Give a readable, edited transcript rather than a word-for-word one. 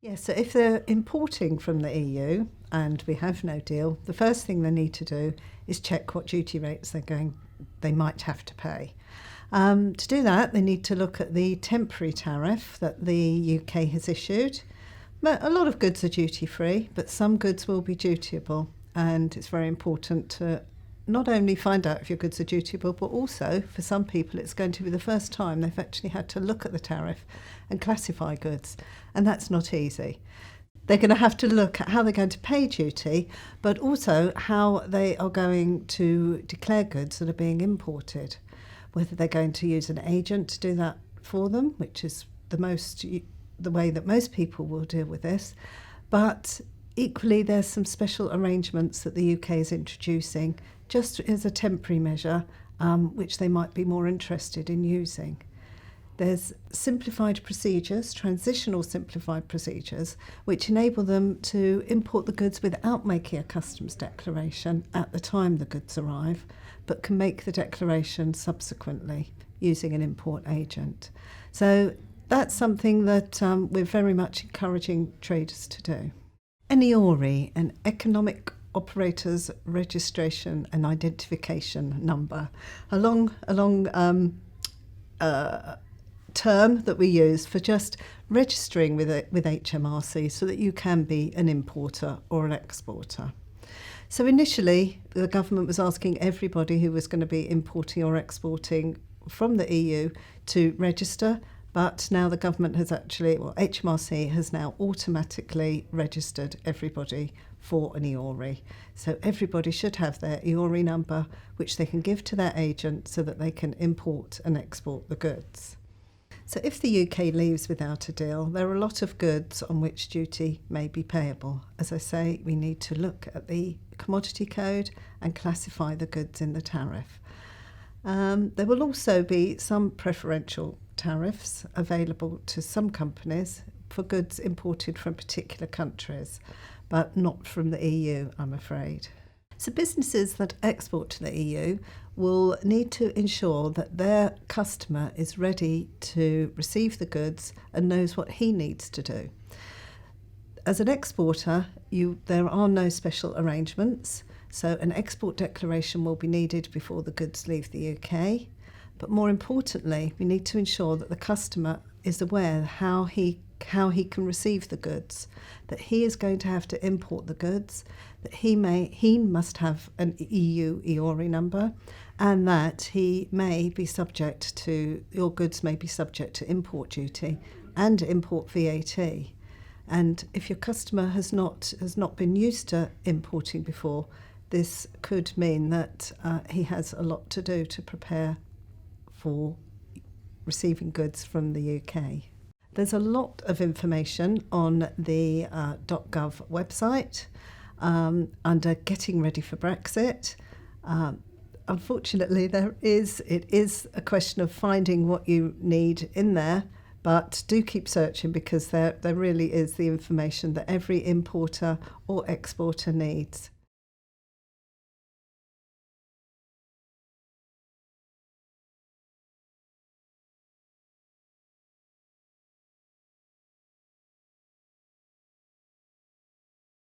Yes, so if they're importing from the EU and we have no deal, the first thing they need to do is check what duty rates they might have to pay. To do that, they need to look at the temporary tariff that the UK has issued. A lot of goods are duty-free, but some goods will be dutiable, and it's very important to not only find out if your goods are dutiable, but also, for some people, it's going to be the first time they've actually had to look at the tariff and classify goods, and that's not easy. They're going to have to look at how they're going to pay duty, but also how they are going to declare goods that are being imported, whether they're going to use an agent to do that for them, which is the way that most people will deal with this, but equally there's some special arrangements that the UK is introducing just as a temporary measure, which they might be more interested in using. There's simplified procedures, transitional simplified procedures, which enable them to import the goods without making a customs declaration at the time the goods arrive, but can make the declaration subsequently using an import agent. So that's something that we're very much encouraging traders to do. An EORI, an Economic Operators Registration and Identification Number, a long term that we use for just registering with HMRC so that you can be an importer or an exporter. So initially, the government was asking everybody who was going to be importing or exporting from the EU to register, but now the government has HMRC has now automatically registered everybody for an EORI. So everybody should have their EORI number, which they can give to their agent so that they can import and export the goods. So if the UK leaves without a deal, there are a lot of goods on which duty may be payable. As I say, we need to look at the commodity code and classify the goods in the tariff. There will also be some preferential tariffs available to some companies for goods imported from particular countries, but not from the EU, I'm afraid. So businesses that export to the EU will need to ensure that their customer is ready to receive the goods and knows what he needs to do. As an exporter, there are no special arrangements, so an export declaration will be needed before the goods leave the UK. But more importantly, we need to ensure that the customer is aware how he can receive the goods, that he is going to have to import the goods, that he must have an EU EORI number, and that your goods may be subject to import duty and import VAT. And if your customer has not been used to importing before, this could mean that he has a lot to do to prepare for receiving goods from the UK. There's a lot of information on the .gov website under Getting Ready for Brexit. Unfortunately, it is a question of finding what you need in there, but do keep searching because there really is the information that every importer or exporter needs.